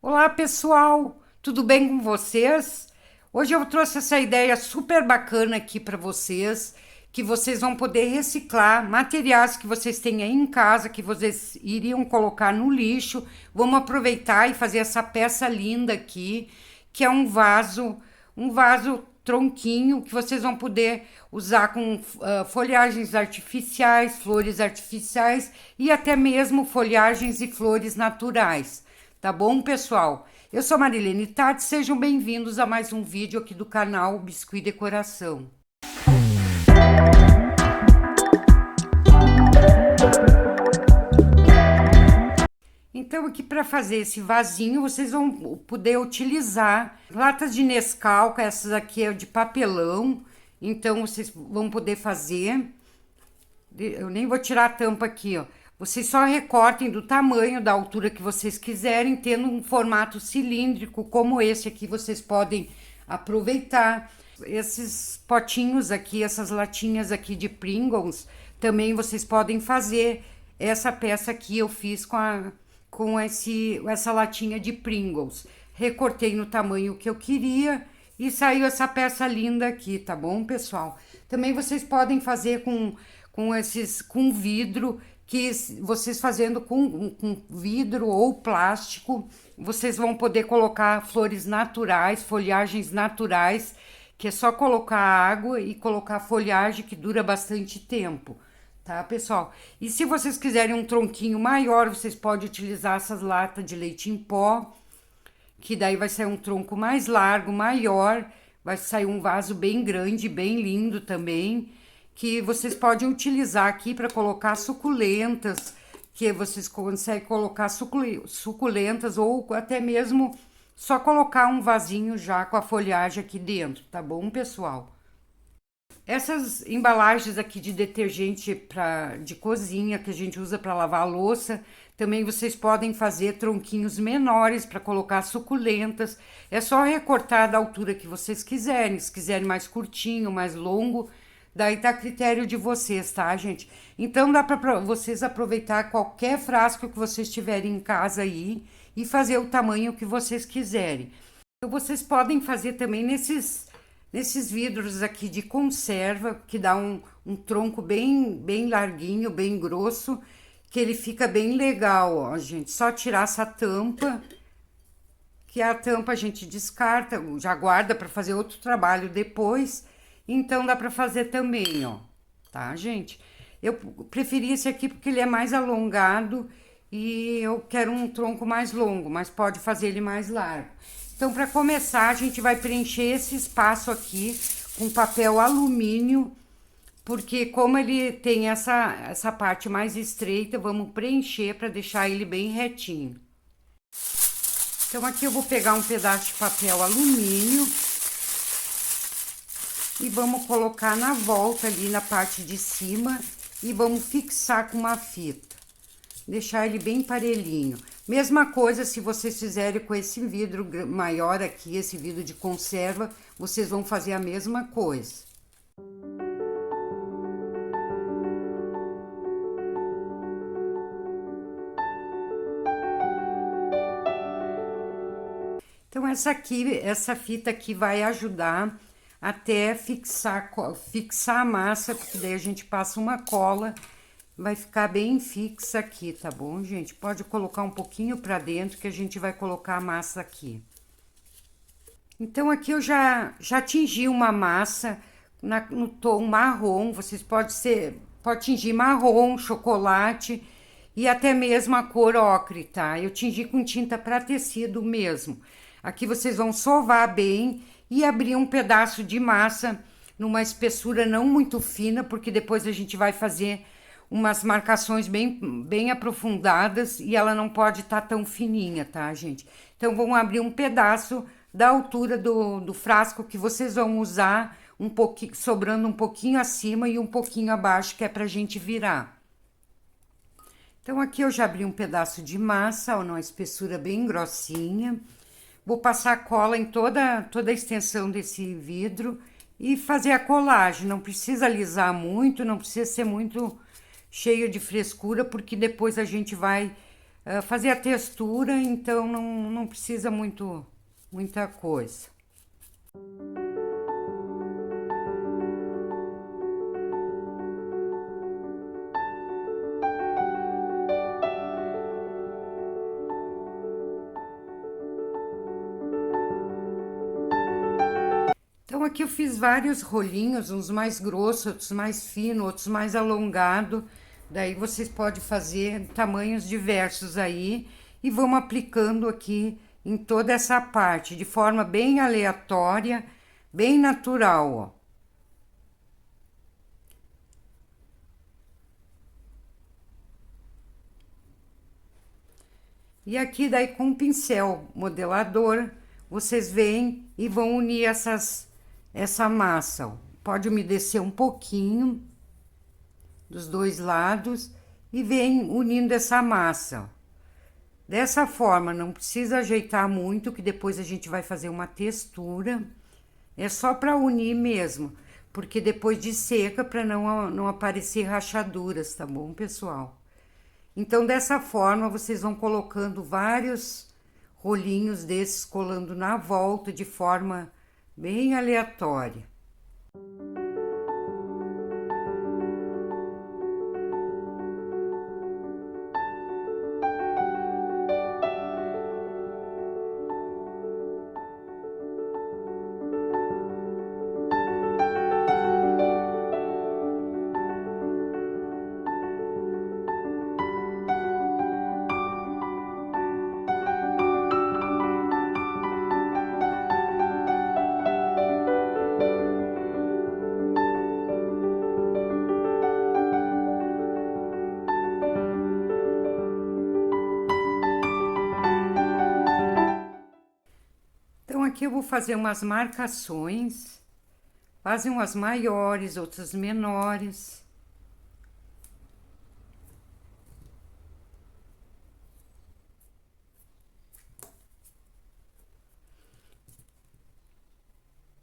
Olá pessoal, tudo bem com vocês? Hoje eu trouxe essa ideia super bacana aqui para vocês, que vocês vão poder reciclar materiais que vocês têm aí em casa, que vocês iriam colocar no lixo. Vamos aproveitar e fazer essa peça linda aqui, que é um vaso tronquinho que vocês vão poder usar com folhagens artificiais, flores artificiais e até mesmo folhagens e flores naturais. Tá bom, pessoal? Eu sou Marilene Tati, sejam bem-vindos a mais um vídeo aqui do canal Biscuit Decoração. Então, aqui para fazer esse vasinho, vocês vão poder utilizar latas de Nescau, que essas aqui é de papelão. Então, vocês vão poder fazer. Eu nem vou tirar a tampa aqui, ó. Vocês só recortem do tamanho, da altura que vocês quiserem, tendo um formato cilíndrico como esse aqui, vocês podem aproveitar. Esses potinhos aqui, essas latinhas aqui de Pringles, também vocês podem fazer. Essa peça aqui eu fiz com essa latinha de Pringles. Recortei no tamanho que eu queria e saiu essa peça linda aqui, tá bom, pessoal? Também vocês podem fazer com vidro, que vocês fazendo com vidro ou plástico, vocês vão poder colocar flores naturais, folhagens naturais, que é só colocar água e colocar folhagem que dura bastante tempo, tá, pessoal? E se vocês quiserem um tronquinho maior, vocês podem utilizar essas latas de leite em pó, que daí vai sair um tronco mais largo, maior, vai sair um vaso bem grande, bem lindo também, que vocês podem utilizar aqui para colocar suculentas, que vocês conseguem colocar suculentas ou até mesmo só colocar um vasinho já com a folhagem aqui dentro, tá bom, pessoal? Essas embalagens aqui de detergente de cozinha que a gente usa para lavar a louça, também vocês podem fazer tronquinhos menores para colocar suculentas. É só recortar da altura que vocês quiserem, se quiserem mais curtinho, mais longo, daí tá a critério de vocês, tá, gente? Então dá para vocês aproveitar qualquer frasco que vocês tiverem em casa aí e fazer o tamanho que vocês quiserem. Então vocês podem fazer também nesses vidros aqui de conserva, que dá um tronco bem larguinho, bem grosso, que ele fica bem legal, ó, gente. Só tirar essa tampa, que a tampa a gente descarta, já guarda para fazer outro trabalho depois. Então, dá para fazer também, ó, tá, gente? Eu preferi esse aqui porque ele é mais alongado e eu quero um tronco mais longo, mas pode fazer ele mais largo. Então, para começar, a gente vai preencher esse espaço aqui com papel alumínio, porque como ele tem essa parte mais estreita, vamos preencher para deixar ele bem retinho. Então, aqui eu vou pegar um pedaço de papel alumínio e vamos colocar na volta ali na parte de cima e vamos fixar com uma fita. Deixar ele bem parelhinho. Mesma coisa se vocês fizerem com esse vidro maior aqui, esse vidro de conserva, vocês vão fazer a mesma coisa. Então essa fita aqui vai ajudar até fixar a massa, porque daí a gente passa uma cola, vai ficar bem fixa aqui, tá bom, gente? Pode colocar um pouquinho pra dentro que a gente vai colocar a massa aqui. Então, aqui eu já tingi uma massa no tom marrom, vocês pode tingir marrom, chocolate e até mesmo a cor ocre, tá? Eu tingi com tinta para tecido mesmo. Aqui vocês vão sovar bem e abrir um pedaço de massa numa espessura não muito fina, porque depois a gente vai fazer umas marcações bem aprofundadas e ela não pode estar tão fininha, tá, gente? Então, vamos abrir um pedaço da altura do frasco que vocês vão usar, um pouquinho, sobrando um pouquinho acima e um pouquinho abaixo, que é pra gente virar. Então, aqui eu já abri um pedaço de massa, ó, numa espessura bem grossinha. Vou passar cola em toda a extensão desse vidro e fazer a colagem. Não precisa alisar muito, não precisa ser muito cheio de frescura, porque depois a gente vai fazer a textura, então não precisa muita coisa. Então aqui eu fiz vários rolinhos, uns mais grossos, outros mais finos, outros mais alongados. Daí vocês podem fazer tamanhos diversos aí e vamos aplicando aqui em toda essa parte, de forma bem aleatória, bem natural, ó. E aqui daí com o pincel modelador, vocês vêm e vão unir essa massa, ó. Pode umedecer um pouquinho dos dois lados e vem unindo essa massa, ó. Dessa forma, não precisa ajeitar muito, que depois a gente vai fazer uma textura. É só para unir mesmo, porque depois de seca, para não aparecer rachaduras, tá bom, pessoal? Então, dessa forma, vocês vão colocando vários rolinhos desses, colando na volta, de forma bem aleatória. Então, aqui eu vou fazer umas marcações, fazem umas maiores, outras menores.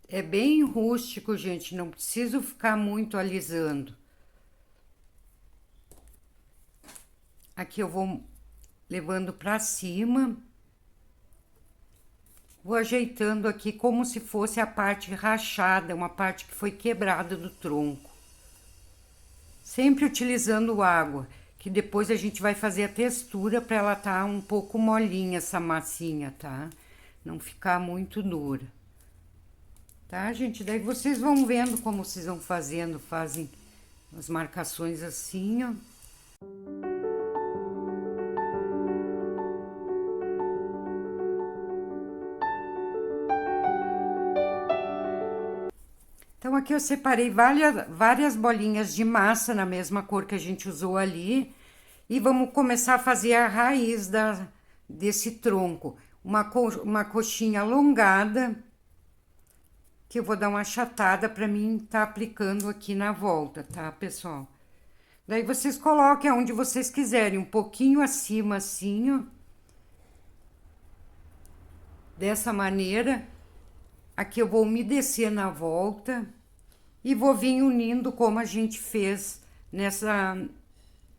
É bem rústico, gente, não preciso ficar muito alisando. Aqui eu vou levando para cima. Vou ajeitando aqui como se fosse a parte rachada, uma parte que foi quebrada do tronco. Sempre utilizando água, que depois a gente vai fazer a textura para ela tá um pouco molinha essa massinha, tá? Não ficar muito dura. Tá, gente? Daí vocês vão vendo como vocês vão fazendo, fazem as marcações assim, ó. Então, aqui eu separei várias bolinhas de massa na mesma cor que a gente usou ali. E vamos começar a fazer a raiz desse tronco. Uma coxinha alongada, que eu vou dar uma achatada para mim tá aplicando aqui na volta, tá, pessoal? Daí vocês coloquem aonde vocês quiserem, um pouquinho acima assim, ó. Dessa maneira. Aqui eu vou umedecer na volta e vou vir unindo como a gente fez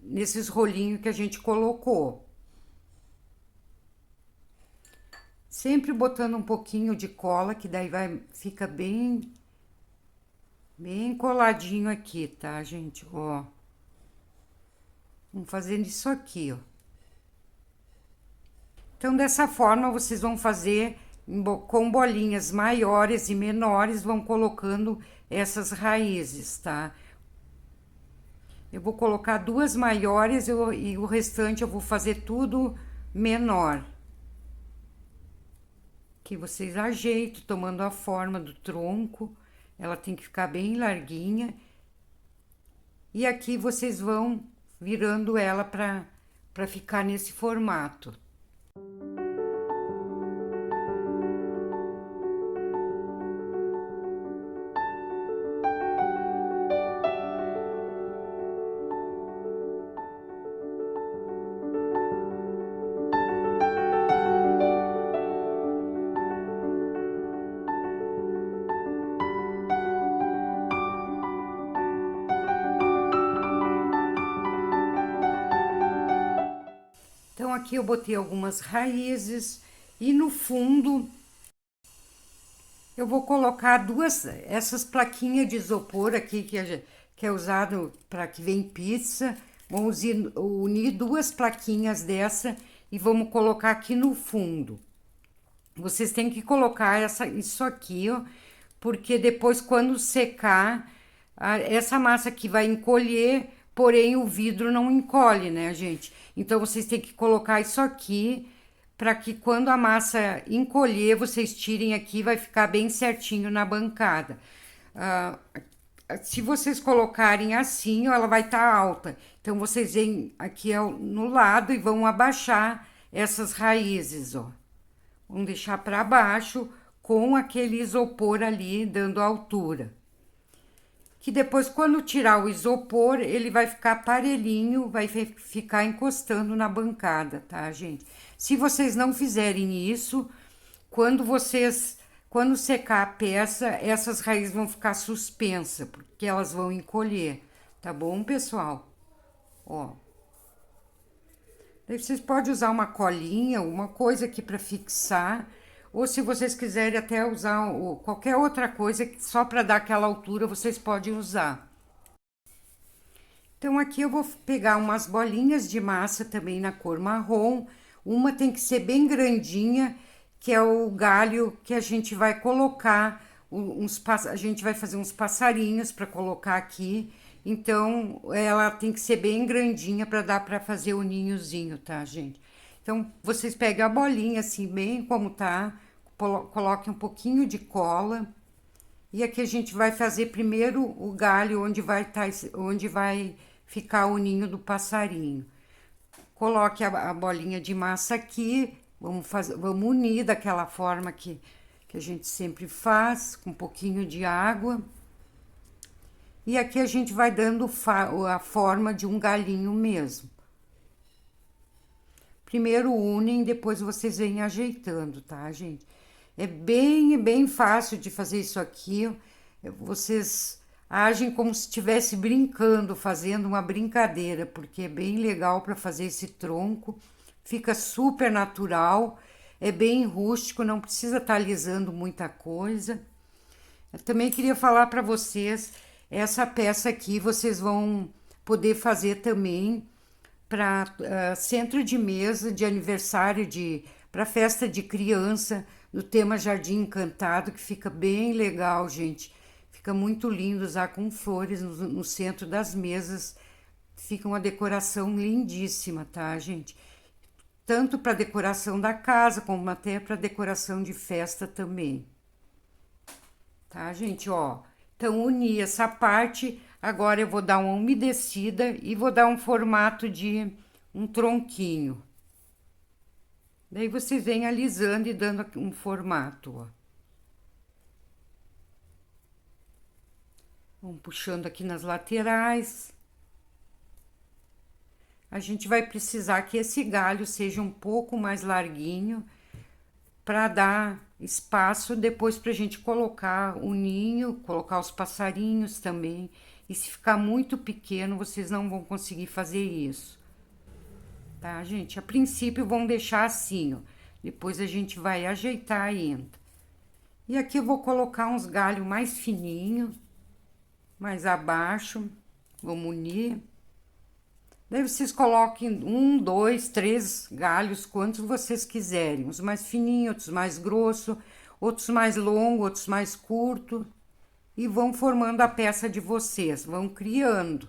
nesses rolinhos que a gente colocou. Sempre botando um pouquinho de cola, que daí fica bem coladinho aqui, tá, gente? Ó. Vamos fazendo isso aqui, ó. Então, dessa forma, vocês vão fazer com bolinhas maiores e menores, vão colocando essas raízes, tá? Eu vou colocar duas maiores e o restante eu vou fazer tudo menor. Que vocês ajeitam, tomando a forma do tronco. Ela tem que ficar bem larguinha. E aqui vocês vão virando ela para ficar nesse formato. aqui eu botei algumas raízes e no fundo eu vou colocar essas plaquinhas de isopor aqui que é usado para que vem pizza. Vamos unir duas plaquinhas dessa e vamos colocar aqui no fundo. Vocês têm que colocar isso aqui, ó, porque depois quando secar, essa massa aqui vai encolher, porém o vidro não encolhe, né, gente? Então vocês têm que colocar isso aqui para que quando a massa encolher, vocês tirem aqui, vai ficar bem certinho na bancada. Se vocês colocarem assim, ó, ela vai estar alta. Então vocês vêm aqui no lado e vão abaixar essas raízes, ó. Vamos deixar para baixo com aquele isopor ali dando altura. Que depois, quando tirar o isopor, ele vai ficar parelhinho, vai ficar encostando na bancada, tá, gente? Se vocês não fizerem isso, quando secar a peça, essas raízes vão ficar suspensas, porque elas vão encolher, tá bom, pessoal? Ó. Daí vocês podem usar uma colinha, uma coisa aqui para fixar, ou se vocês quiserem até usar qualquer outra coisa, só para dar aquela altura, vocês podem usar. Então, aqui eu vou pegar umas bolinhas de massa também na cor marrom. Uma tem que ser bem grandinha, que é o galho que a gente vai colocar, a gente vai fazer uns passarinhos para colocar aqui. Então, ela tem que ser bem grandinha para dar para fazer o ninhozinho, tá, gente? Então, vocês pegam a bolinha assim, bem como tá, coloquem um pouquinho de cola. E aqui a gente vai fazer primeiro o galho onde vai ficar o ninho do passarinho. Coloque a bolinha de massa aqui, vamos unir daquela forma que a gente sempre faz, com um pouquinho de água. E aqui a gente vai dando a forma de um galinho mesmo. Primeiro unem, depois vocês vêm ajeitando, tá, gente? É bem fácil de fazer isso aqui. Vocês agem como se estivesse brincando, fazendo uma brincadeira, porque é bem legal para fazer esse tronco. Fica super natural, é bem rústico, não precisa estar alisando muita coisa. Eu também queria falar para vocês, essa peça aqui vocês vão poder fazer também para centro de mesa de aniversário, para festa de criança, no tema Jardim Encantado, que fica bem legal, gente. Fica muito lindo usar com flores no centro das mesas. Fica uma decoração lindíssima, tá, gente? Tanto para decoração da casa, como até para decoração de festa também. Tá, gente? Ó, então uni essa parte. Agora eu vou dar uma umedecida e vou dar um formato de um tronquinho. Daí vocês vêm alisando e dando um formato, ó. Vamos puxando aqui nas laterais. A gente vai precisar que esse galho seja um pouco mais larguinho para dar espaço depois para a gente colocar o ninho, colocar os passarinhos também. E se ficar muito pequeno, vocês não vão conseguir fazer isso. Tá, gente? A princípio, vão deixar assim, ó. Depois a gente vai ajeitar ainda. E aqui eu vou colocar uns galhos mais fininhos, mais abaixo. Vamos unir. Daí vocês coloquem 1, 2, 3 galhos, quantos vocês quiserem. Uns mais fininhos, outros mais grossos, outros mais longos, outros mais curtos. E vão formando a peça de vocês, vão criando.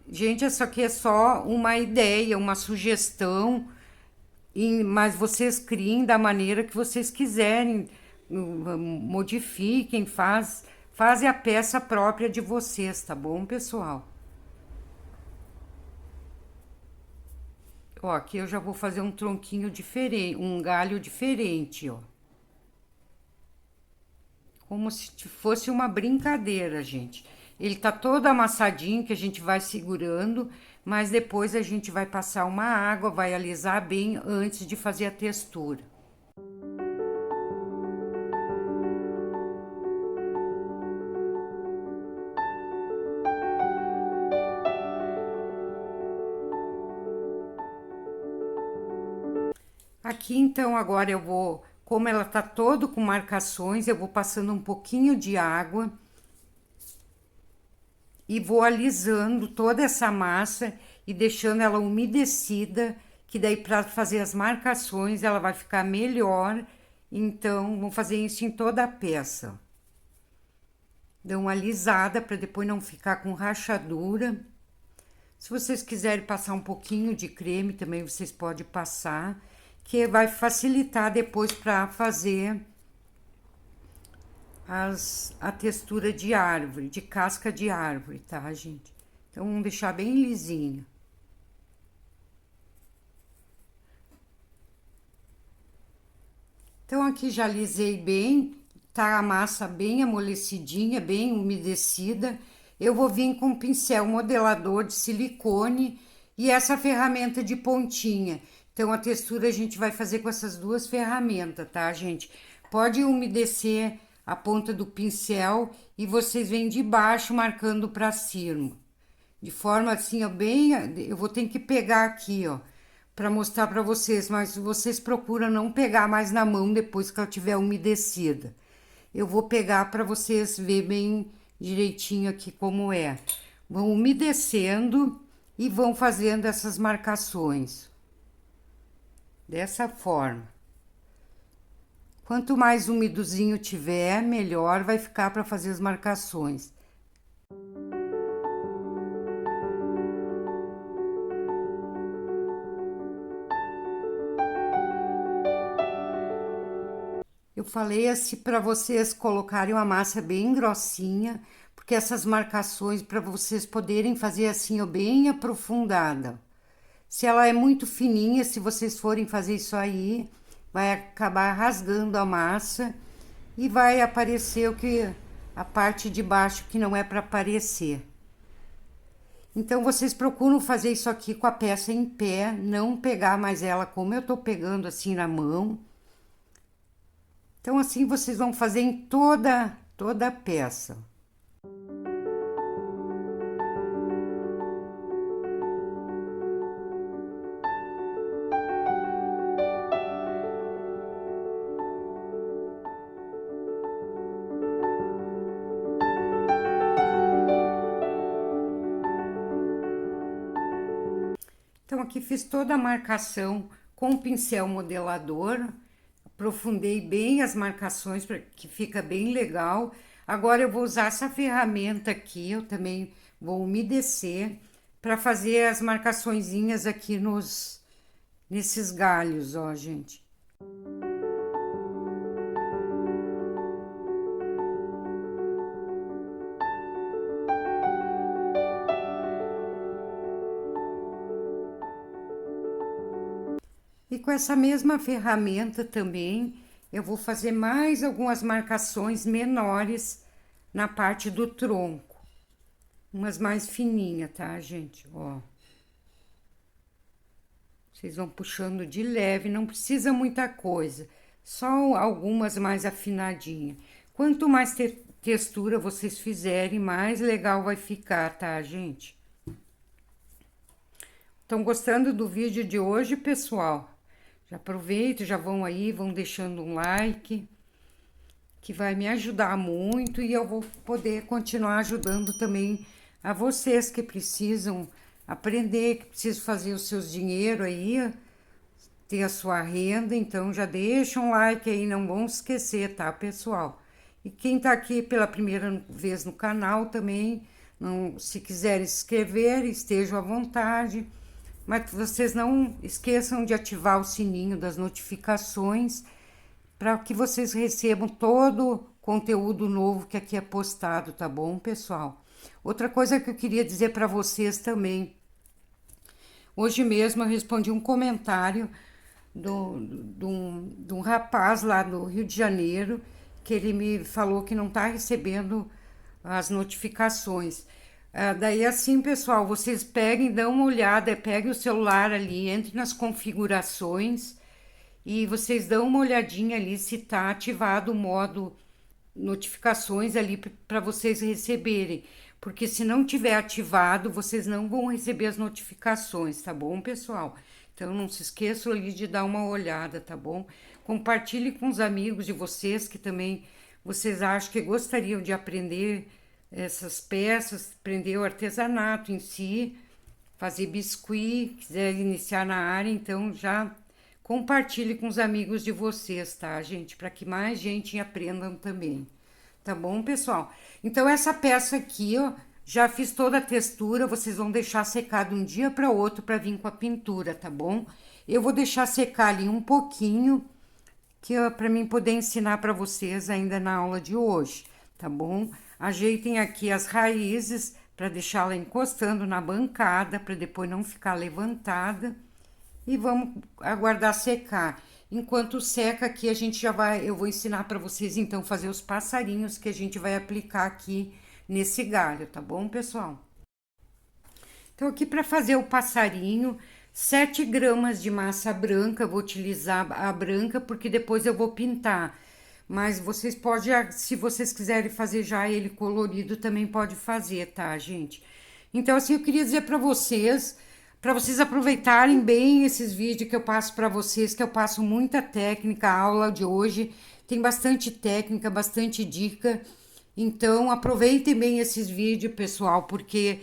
Gente, isso aqui é só uma ideia, uma sugestão, mas vocês criem da maneira que vocês quiserem, modifiquem, fazem a peça própria de vocês, tá bom, pessoal? Ó, aqui eu já vou fazer um tronquinho diferente, um galho diferente, ó. Como se fosse uma brincadeira, gente. Ele tá todo amassadinho, que a gente vai segurando, mas depois a gente vai passar uma água, vai alisar bem antes de fazer a textura. Aqui, então, agora eu vou, como ela tá todo com marcações, eu vou passando um pouquinho de água e vou alisando toda essa massa e deixando ela umedecida, que daí para fazer as marcações ela vai ficar melhor. Então, vou fazer isso em toda a peça. Dou uma alisada para depois não ficar com rachadura. Se vocês quiserem passar um pouquinho de creme, também vocês podem passar, que vai facilitar depois para fazer a textura de árvore, de casca de árvore, tá, gente? Então, vamos deixar bem lisinho. Então, aqui já alisei bem, tá a massa bem amolecidinha, bem umedecida. Eu vou vir com um pincel modelador de silicone e essa ferramenta de pontinha. Então, a textura a gente vai fazer com essas duas ferramentas, tá, gente? Pode umedecer a ponta do pincel e vocês vêm de baixo marcando para cima. De forma assim, ó, bem... Eu vou ter que pegar aqui, ó, para mostrar para vocês, mas vocês procuram não pegar mais na mão depois que ela tiver umedecida. Eu vou pegar para vocês verem bem direitinho aqui como é. Vão umedecendo e vão fazendo essas marcações. Dessa forma. Quanto mais umidozinho tiver, melhor vai ficar para fazer as marcações. Eu falei assim para vocês colocarem uma massa bem grossinha, porque essas marcações para vocês poderem fazer assim, ó, bem aprofundada. Se ela é muito fininha, se vocês forem fazer isso aí, vai acabar rasgando a massa e vai aparecer o que a parte de baixo que não é para aparecer. Então, vocês procuram fazer isso aqui com a peça em pé, não pegar mais ela como eu tô pegando assim na mão. Então, assim vocês vão fazer em toda a peça. Então, aqui fiz toda a marcação com o pincel modelador. Aprofundei bem as marcações para que fica bem legal. Agora eu vou usar essa ferramenta aqui, eu também vou umedecer para fazer as marcaçõezinhas aqui nesses galhos, ó, gente. E com essa mesma ferramenta também, eu vou fazer mais algumas marcações menores na parte do tronco. Umas mais fininhas, tá, gente? Ó. Vocês vão puxando de leve, não precisa muita coisa. Só algumas mais afinadinhas. Quanto mais textura vocês fizerem, mais legal vai ficar, tá, gente? Estão gostando do vídeo de hoje, pessoal? Já aproveita, já vão aí, vão deixando um like, que vai me ajudar muito e eu vou poder continuar ajudando também a vocês que precisam aprender, que precisam fazer os seus dinheiro aí, ter a sua renda. Então já deixa um like aí, não vão esquecer, tá, pessoal? E quem tá aqui pela primeira vez no canal também, não, se quiser se inscrever, estejam à vontade. Mas vocês não esqueçam de ativar o sininho das notificações para que vocês recebam todo conteúdo novo que aqui é postado, tá bom, pessoal? Outra coisa que eu queria dizer para vocês também. Hoje mesmo eu respondi um comentário de um rapaz lá do Rio de Janeiro, que ele me falou que não tá recebendo as notificações. Daí assim, pessoal, vocês peguem, dão uma olhada, peguem o celular ali, entrem nas configurações e vocês dão uma olhadinha ali se tá ativado o modo notificações ali para vocês receberem. Porque se não tiver ativado, vocês não vão receber as notificações, tá bom, pessoal? Então, não se esqueçam ali de dar uma olhada, tá bom? Compartilhe com os amigos de vocês que também vocês acham que gostariam de aprender essas peças, aprender o artesanato em si, fazer biscuit, quiser iniciar na área, então já compartilhe com os amigos de vocês, tá, gente? Para que mais gente aprendam também. Tá bom, pessoal? Então, essa peça aqui, ó, já fiz toda a textura. Vocês vão deixar secar de um dia para outro para vir com a pintura, tá bom? Eu vou deixar secar ali um pouquinho, que para mim poder ensinar para vocês ainda na aula de hoje, tá bom? Ajeitem aqui as raízes para deixá-la encostando na bancada, para depois não ficar levantada. E vamos aguardar secar. Enquanto seca aqui, a gente já vai, eu vou ensinar para vocês então fazer os passarinhos que a gente vai aplicar aqui nesse galho, tá bom, pessoal? Então aqui para fazer o passarinho, 7 gramas de massa branca, eu vou utilizar a branca porque depois eu vou pintar. Mas vocês podem, se vocês quiserem fazer já ele colorido, também pode fazer, tá, gente? Então assim, eu queria dizer para vocês aproveitarem bem esses vídeos que eu passo para vocês, que eu passo muita técnica, a aula de hoje tem bastante técnica, bastante dica. Então, aproveitem bem esses vídeos, pessoal, porque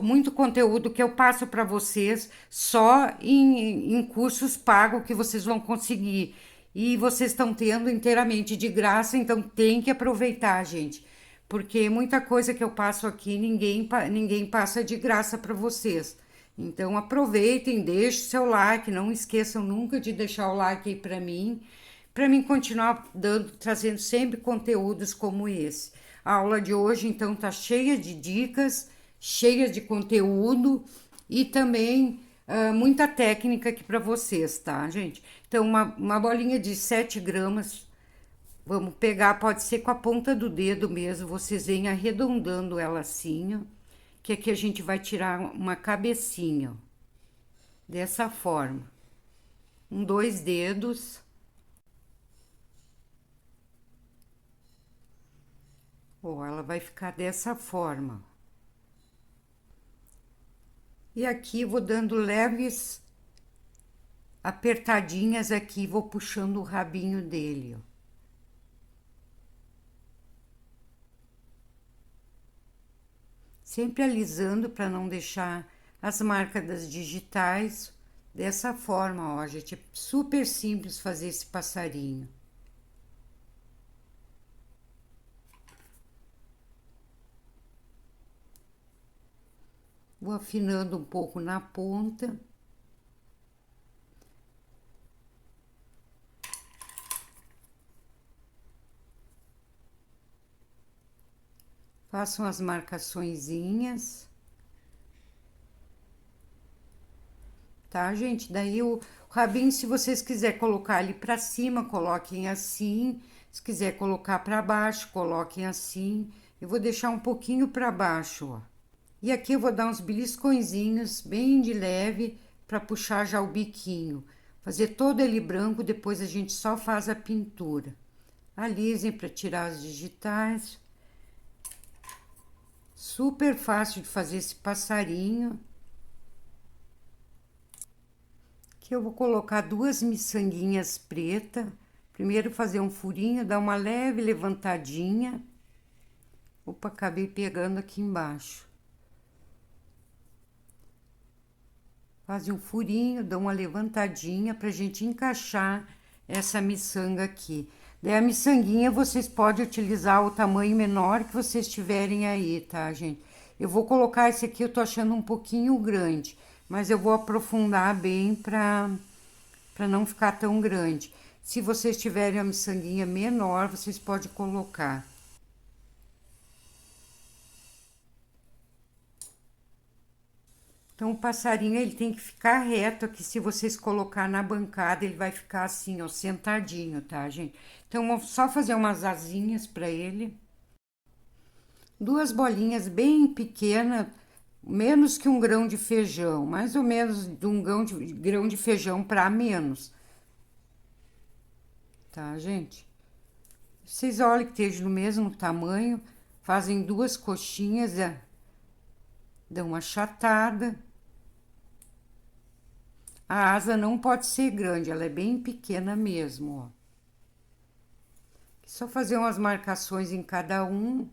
muito conteúdo que eu passo para vocês só em cursos pagos que vocês vão conseguir. E vocês estão tendo inteiramente de graça, então tem que aproveitar, gente. Porque muita coisa que eu passo aqui, ninguém passa de graça para vocês. Então aproveitem, deixem seu like, não esqueçam nunca de deixar o like aí para mim continuar trazendo sempre conteúdos como esse. A aula de hoje então tá cheia de dicas, cheia de conteúdo e também muita técnica aqui para vocês, tá, gente? Então uma bolinha de 7 gramas, vamos pegar, pode ser com a ponta do dedo mesmo, vocês vêm arredondando ela assim, ó, que aqui a gente vai tirar uma cabecinha, ó, dessa forma. 2 dedos. Ó, ela vai ficar dessa forma. E aqui vou dando leves apertadinhas aqui, vou puxando o rabinho dele, ó. Sempre alisando para não deixar as marcas das digitais. Dessa forma, ó, gente, é super simples fazer esse passarinho. Vou afinando um pouco na ponta. Faço umas marcaçõezinhas. Tá, gente? Daí o rabinho, se vocês quiserem colocar ali pra cima, coloquem assim. Se quiser colocar pra baixo, coloquem assim. Eu vou deixar um pouquinho pra baixo, ó. E aqui eu vou dar uns beliscõezinhos bem de leve pra puxar já o biquinho. Fazer todo ele branco, depois a gente só faz a pintura. Alisem pra tirar as digitais. Super fácil de fazer esse passarinho. Aqui eu vou colocar 2 miçanguinhas pretas. Primeiro fazer um furinho, dar uma leve levantadinha. Opa, acabei pegando aqui embaixo. Faz um furinho, dá uma levantadinha pra gente encaixar essa miçanga aqui. Daí a miçanguinha vocês podem utilizar o tamanho menor que vocês tiverem aí, tá, gente? Eu vou colocar esse aqui, eu tô achando um pouquinho grande, mas eu vou aprofundar bem pra não ficar tão grande. Se vocês tiverem a miçanguinha menor, vocês podem colocar. Então, o passarinho, ele tem que ficar reto aqui. Se vocês colocar na bancada, ele vai ficar assim, ó, sentadinho, tá, gente? Então, vou só fazer umas asinhas pra ele. 2 bolinhas bem pequenas, menos que um grão de feijão. Mais ou menos de um grão de feijão pra menos. Tá, gente? Vocês olhem que esteja no mesmo tamanho. Fazem 2 coxinhas, dão uma achatada. A asa não pode ser grande, ela é bem pequena mesmo, ó. Só fazer umas marcações em cada um.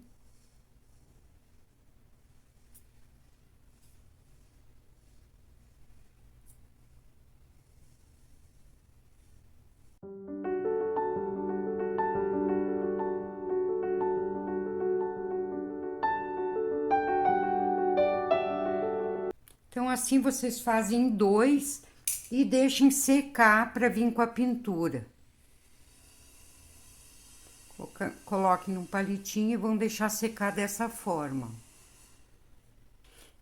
Então, assim vocês fazem dois e deixem secar para vir com a pintura. Coloquem num palitinho e vão deixar secar dessa forma.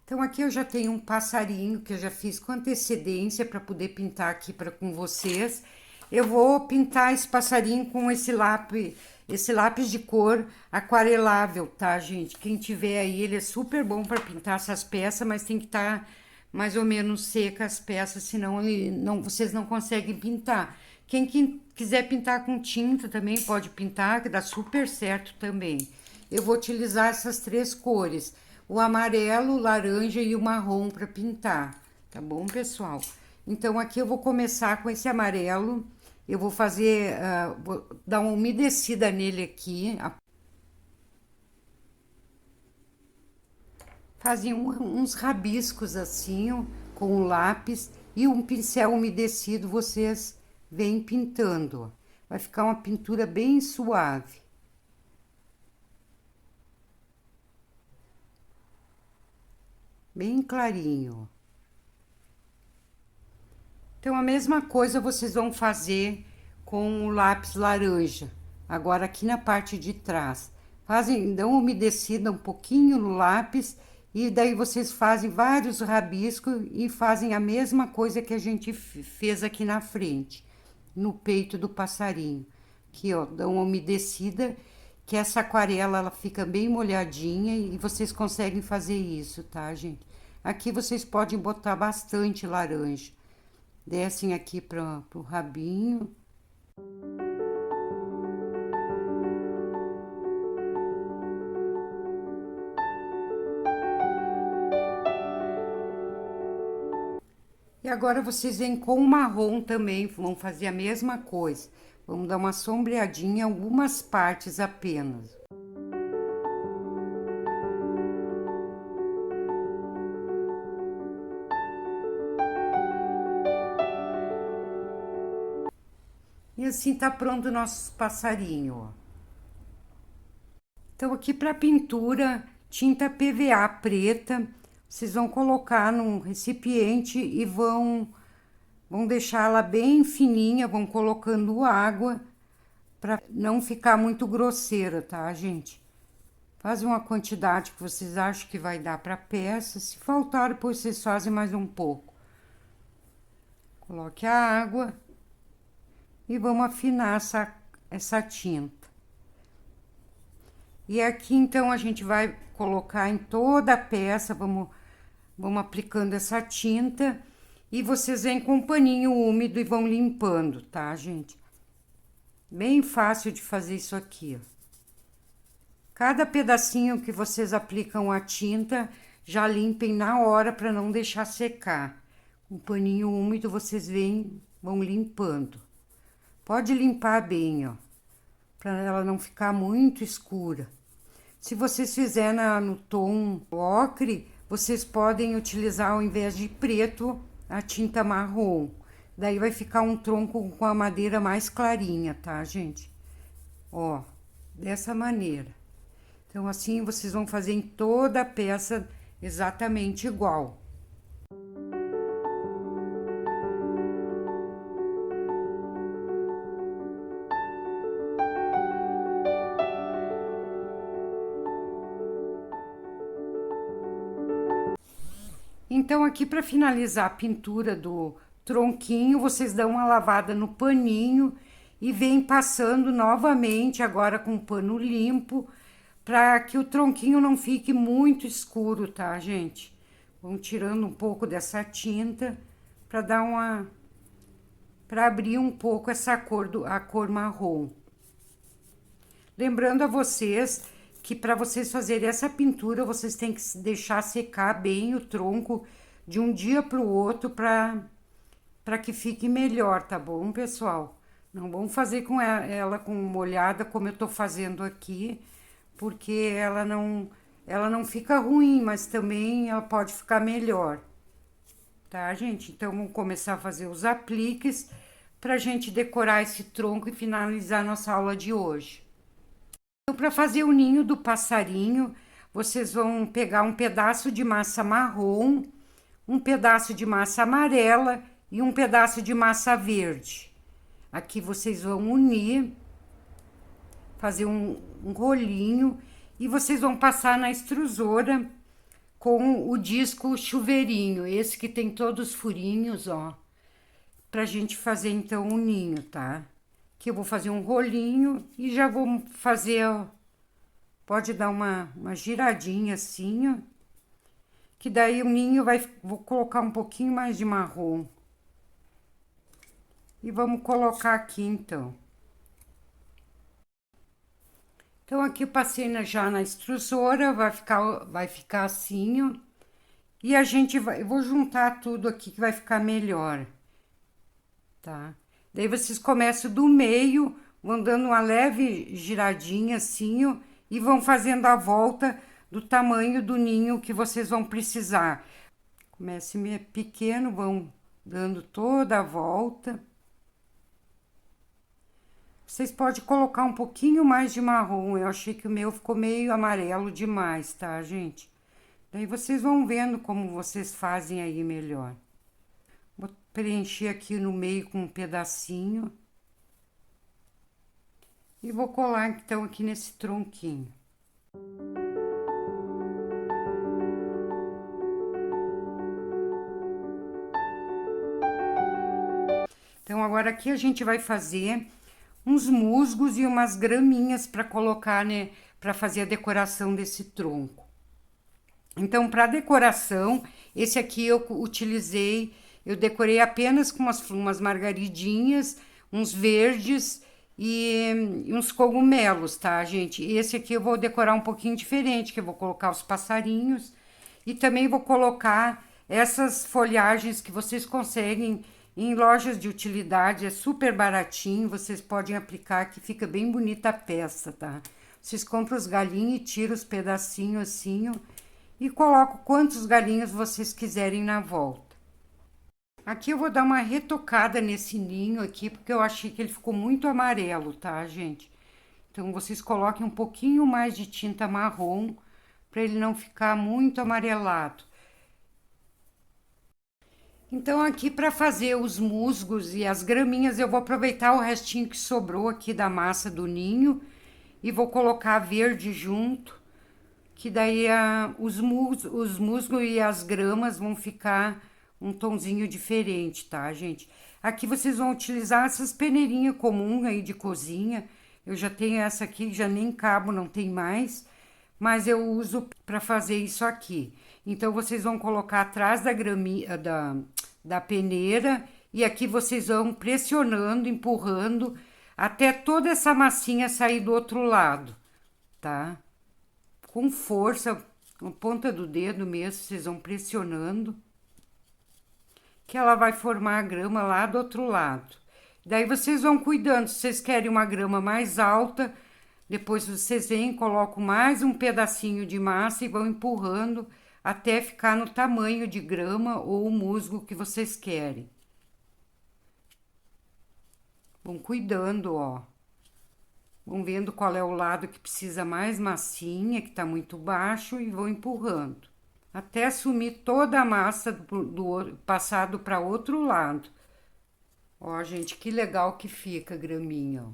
Então, aqui eu já tenho um passarinho que eu já fiz com antecedência para poder pintar aqui com vocês. Eu vou pintar esse passarinho com esse lápis de cor aquarelável, tá, gente? Quem tiver aí, ele é super bom para pintar essas peças, mas tem que estar mais ou menos seca as peças, senão vocês não conseguem pintar. Quem quiser pintar com tinta também pode pintar, que dá super certo também. Eu vou utilizar essas três cores, o amarelo, o laranja e o marrom para pintar, tá bom, pessoal? Então, aqui eu vou começar com esse amarelo, eu vou fazer, vou dar uma umedecida nele aqui. Fazem uns rabiscos assim, ó, com o lápis e um pincel umedecido, vocês vêm pintando, ó. Vai ficar uma pintura bem suave. Bem clarinho. Então, a mesma coisa vocês vão fazer com o lápis laranja. Agora, aqui na parte de trás. Dão uma umedecida um pouquinho no lápis e daí vocês fazem vários rabiscos e fazem a mesma coisa que a gente fez aqui na frente, no peito do passarinho. Aqui, ó, dão uma umedecida, que essa aquarela ela fica bem molhadinha e vocês conseguem fazer isso, tá, gente? Aqui vocês podem botar bastante laranja. Descem aqui para o rabinho. E agora vocês vêm com o marrom também, vão fazer a mesma coisa. Vamos dar uma sombreadinha em algumas partes apenas. E assim tá pronto o nosso passarinho, ó. Então, aqui para pintura, tinta PVA preta, vocês vão colocar num recipiente e vão deixá-la bem fininha, vão colocando água para não ficar muito grosseira, tá, gente? Faz uma quantidade que vocês acham que vai dar para peça. Se faltar, depois vocês fazem mais um pouco. Coloque a água e vamos afinar essa tinta. E aqui, então, a gente vai colocar em toda a peça, vamos aplicando essa tinta. E vocês vêm com um paninho úmido e vão limpando, tá, gente? Bem fácil de fazer isso aqui, ó. Cada pedacinho que vocês aplicam a tinta, já limpem na hora para não deixar secar. Com um paninho úmido, vocês vão limpando. Pode limpar bem, ó, para ela não ficar muito escura. Se vocês fizerem no tom ocre, vocês podem utilizar, ao invés de preto, a tinta marrom. Daí vai ficar um tronco com a madeira mais clarinha, tá, gente? Ó, dessa maneira. Então, assim, vocês vão fazer em toda a peça exatamente igual. Então, aqui para finalizar a pintura do tronquinho, vocês dão uma lavada no paninho e vem passando novamente, agora com pano limpo, para que o tronquinho não fique muito escuro, tá, gente? Vão tirando um pouco dessa tinta para dar para abrir um pouco essa a cor marrom. Lembrando a vocês que para vocês fazerem essa pintura, vocês têm que deixar secar bem o tronco de um dia para o outro para para que fique melhor, tá bom, pessoal? Não vamos fazer com ela com molhada como eu tô fazendo aqui, porque ela não fica ruim, mas também ela pode ficar melhor. Tá, gente? Então, vamos começar a fazer os apliques pra gente decorar esse tronco e finalizar nossa aula de hoje. Então, para fazer o ninho do passarinho, vocês vão pegar um pedaço de massa marrom, um pedaço de massa amarela e um pedaço de massa verde. Aqui vocês vão unir, fazer um rolinho e vocês vão passar na extrusora com o disco chuveirinho, esse que tem todos os furinhos, ó, pra gente fazer então o ninho, tá? Que eu vou fazer um rolinho e já vou fazer, ó, pode dar uma giradinha assim, ó, que daí o ninho vou colocar um pouquinho mais de marrom. E vamos colocar aqui então. Então, aqui eu passei já na extrusora, vai ficar assim, ó. E eu vou juntar tudo aqui que vai ficar melhor, tá? Daí vocês começam do meio, vão dando uma leve giradinha assim, ó, e vão fazendo a volta do tamanho do ninho que vocês vão precisar. Comece pequeno, vão dando toda a volta. Vocês podem colocar um pouquinho mais de marrom, eu achei que o meu ficou meio amarelo demais, tá, gente? Daí vocês vão vendo como vocês fazem aí melhor. Vou preencher aqui no meio com um pedacinho. E vou colar então aqui nesse tronquinho. Então, agora aqui a gente vai fazer uns musgos e umas graminhas para colocar, né, para fazer a decoração desse tronco. Então, para decoração, esse aqui eu decorei apenas com umas margaridinhas, uns verdes e uns cogumelos, tá, gente? Esse aqui eu vou decorar um pouquinho diferente, que eu vou colocar os passarinhos e também vou colocar essas folhagens que vocês conseguem em lojas de utilidade, é super baratinho, vocês podem aplicar que fica bem bonita a peça, tá? Vocês compram os galinhos e tiram os pedacinhos assim, ó, e colocam quantos galinhos vocês quiserem na volta. Aqui eu vou dar uma retocada nesse ninho aqui, porque eu achei que ele ficou muito amarelo, tá, gente? Então, vocês coloquem um pouquinho mais de tinta marrom, para ele não ficar muito amarelado. Então, aqui para fazer os musgos e as graminhas, eu vou aproveitar o restinho que sobrou aqui da massa do ninho e vou colocar verde junto, que daí os musgos e as gramas vão ficar um tonzinho diferente, tá, gente? Aqui vocês vão utilizar essas peneirinhas comuns aí de cozinha. Eu já tenho essa aqui, já nem cabo, não tem mais, mas eu uso para fazer isso aqui. Então, vocês vão colocar atrás da graminha, da peneira, e aqui vocês vão pressionando, empurrando, até toda essa massinha sair do outro lado, tá? Com força, com a ponta do dedo mesmo, vocês vão pressionando, que ela vai formar a grama lá do outro lado. Daí vocês vão cuidando, se vocês querem uma grama mais alta, depois vocês vêm, colocam mais um pedacinho de massa e vão empurrando até ficar no tamanho de grama ou musgo que vocês querem. Vão cuidando, ó. Vão vendo qual é o lado que precisa mais massinha, que tá muito baixo, e vão empurrando. Até sumir toda a massa passado para outro lado. Ó, gente, que legal que fica a graminha, ó.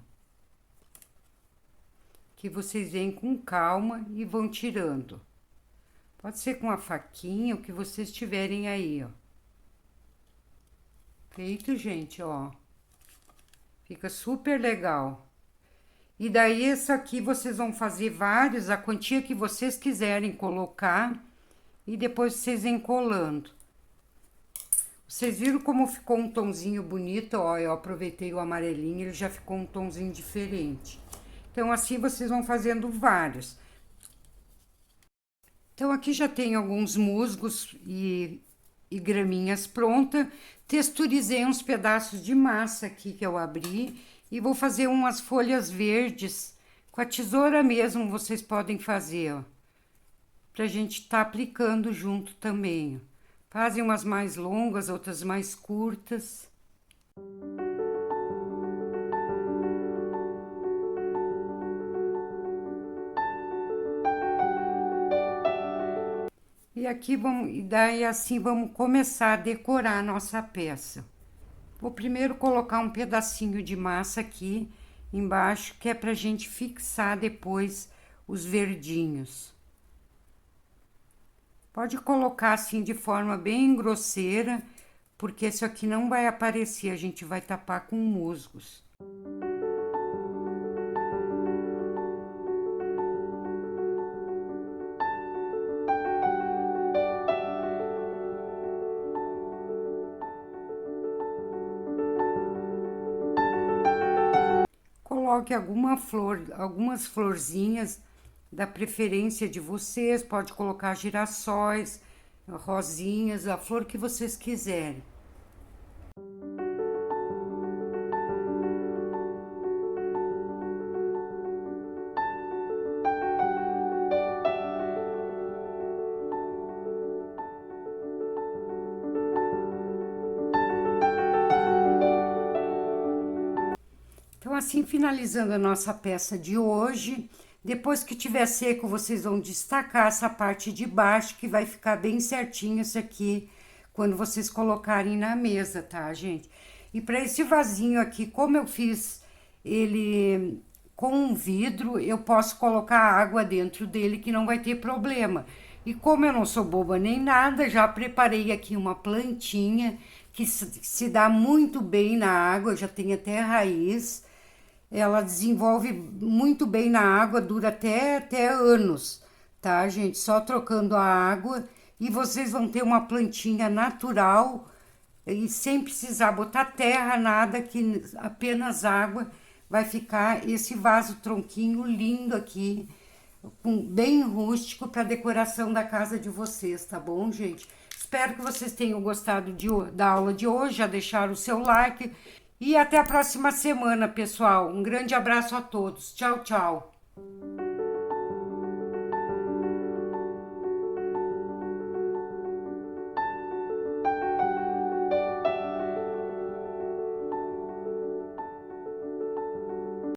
Que vocês vêm com calma e vão tirando. Pode ser com a faquinha, o que vocês tiverem aí, ó. Feito, gente, ó. Fica super legal. E daí, esse aqui vocês vão fazer vários, a quantia que vocês quiserem colocar. E depois vocês vêm colando. Vocês viram como ficou um tonzinho bonito? Ó, eu aproveitei o amarelinho, ele já ficou um tonzinho diferente. Então, assim vocês vão fazendo vários. Então, aqui já tem alguns musgos e e graminhas pronta. Texturizei uns pedaços de massa aqui que eu abri e vou fazer umas folhas verdes com a tesoura mesmo, vocês podem fazer, ó, pra gente tá aplicando junto também, ó. Fazem umas mais longas, outras mais curtas. E aqui vamos, e daí assim vamos começar a decorar a nossa peça. Vou primeiro colocar um pedacinho de massa aqui embaixo, que é pra gente fixar depois os verdinhos. Pode colocar assim de forma bem grosseira, porque isso aqui não vai aparecer, a gente vai tapar com musgos. Coloque alguma flor, algumas florzinhas da preferência de vocês, pode colocar girassóis, rosinhas, a flor que vocês quiserem. Então, assim, finalizando a nossa peça de hoje, depois que tiver seco, vocês vão destacar essa parte de baixo, que vai ficar bem certinho isso aqui, quando vocês colocarem na mesa, tá, gente? E para esse vasinho aqui, como eu fiz ele com um vidro, eu posso colocar água dentro dele, que não vai ter problema. E como eu não sou boba nem nada, já preparei aqui uma plantinha que se dá muito bem na água, já tem até raiz. Ela desenvolve muito bem na água, dura até anos, tá, gente? Só trocando a água e vocês vão ter uma plantinha natural e sem precisar botar terra, nada, que apenas água. Vai ficar esse vaso tronquinho lindo aqui, bem rústico para decoração da casa de vocês, tá bom, gente? Espero que vocês tenham gostado da aula de hoje, já deixaram o seu like. E até a próxima semana, pessoal. Um grande abraço a todos. Tchau, tchau.